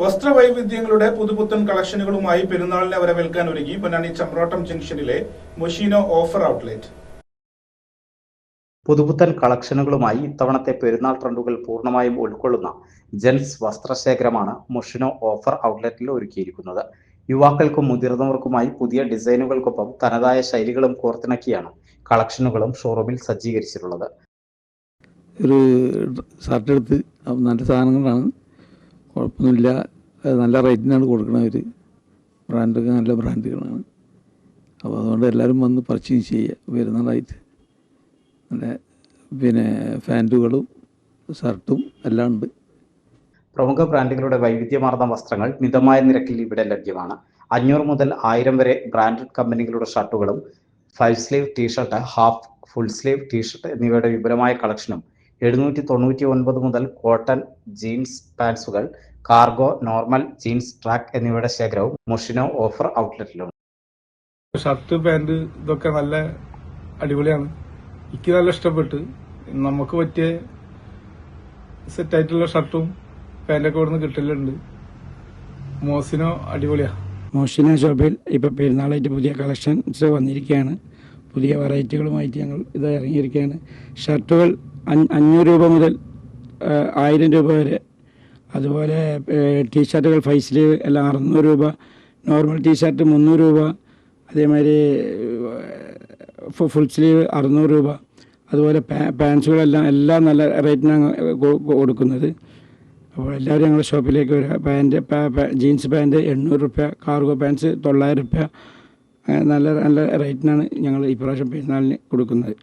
വസ്ത്രവൈവിധ്യങ്ങളുടെ പുതുപുത്തൻ കളക്ഷനുകളുമായി പെരുന്നാളിനെ വരവേൽക്കാൻ ഒരുങ്ങി പൊന്നാനി ചമ്രോട്ടം ജംഗ്ഷനിലെ മൊഷീനോ ഓഫർ ഔട്ട്ലെറ്റ്. പുതുപുത്തൻ കളക്ഷനുകളുമായി ഇത്തവണത്തെ പെരുന്നാൾ ട്രെൻഡുകൾ പൂർണ്ണമായും ഉൾക്കൊള്ളുന്ന ജെൻസ് വസ്ത്രശേഖരമാണ് മൊഷിനോ ഓഫർ ഔട്ട്ലെറ്റിൽ ഒരുക്കിയിരിക്കുന്നത്. യുവാക്കൾക്കും മുതിർന്നവർക്കുമായി പുതിയ ഡിസൈനുകൾക്കൊപ്പം തനതായ ശൈലികളും കോർത്തിണക്കിയാണ് കളക്ഷനുകളും ഷോറൂമിൽ സജ്ജീകരിച്ചിട്ടുള്ളത്. ഒരു ഷർട്ട് എടുത്ത് നല്ല സാധനങ്ങളാണ്, കുഴപ്പമൊന്നുമില്ല, നല്ല റേറ്റിനാണ് കൊടുക്കുന്നത്. ബ്രാൻഡൊക്കെ നല്ല ബ്രാൻഡുകളാണ്. അപ്പോൾ അതുകൊണ്ട് എല്ലാവരും വന്ന് പർച്ചേസ് ചെയ്യുക. വരുന്നതായിട്ട് നല്ല ഫാൻറ്റുകളും ഷർട്ടും എല്ലാം ഉണ്ട്. പ്രമുഖ ബ്രാൻഡുകളുടെ വൈവിധ്യമാർന്ന വസ്ത്രങ്ങൾ മിതമായ നിരക്കിൽ ഇവിടെ ലഭ്യമാണ്. 500 മുതൽ 1000 വരെ ബ്രാൻഡഡ് കമ്പനികളുടെ ഷർട്ടുകളും 5 sleeve t shirt, half, full sleeve t shirt എന്നിവയുടെ വിപുലമായ കളക്ഷനും 799 മുതൽ കോട്ടൺ ജീൻസ് പാൻസുകൾ, കാർഗോ, നോർമൽ, ജീൻസ് ട്രാക്ക് എന്നിവയുടെ ശേഖരവും മൊഷിനോ ഓഫർ ഔട്ട്ലെറ്റിലുണ്ട്. ഷർട്ട്, പാൻറ് ഇതൊക്കെ നല്ല അടിപൊളിയാണ്. എനിക്ക് നല്ല ഇഷ്ടപ്പെട്ട്. നമുക്ക് പറ്റിയ സെറ്റായിട്ടുള്ള ഷർട്ടും പാൻറ്റൊക്കെ ഇവിടുന്ന് കിട്ടലുണ്ട്. മോസിനോ അടിപൊളിയാണ്. മോഷിനോ ഷോപ്പിൽ ഇപ്പോൾ പെരുന്നാളായിട്ട് പുതിയ കളക്ഷൻസ് വന്നിരിക്കുകയാണ്. പുതിയ വെറൈറ്റികളുമായിട്ട് ഞങ്ങൾ ഇത് ഇറങ്ങിയിരിക്കുകയാണ്. ഷർട്ടുകൾ 500 രൂപ മുതൽ 1000 രൂപ വരെ, അതുപോലെ ടീഷർട്ടുകൾ 5 സ്ലീവ് എല്ലാം 600 രൂപ, നോർമൽ ടീഷർട്ട് 300 രൂപ, അതേമാതിരി ഫുൾ സ്ലീവ് 600 രൂപ, അതുപോലെ എല്ലാം നല്ല റേറ്റിനാണ് കൊടുക്കുന്നത്. അപ്പോൾ എല്ലാവരും ഞങ്ങളുടെ ഷോപ്പിലേക്ക് വരിക. ജീൻസ് പാൻറ്റ് 800 രൂപ, കാർഗോ പാൻറ്റ്സ് 900 രൂപ, നല്ല റേറ്റിനാണ് ഞങ്ങൾ ഇപ്രാവശ്യം പെരുന്നാളിന് കൊടുക്കുന്നത്.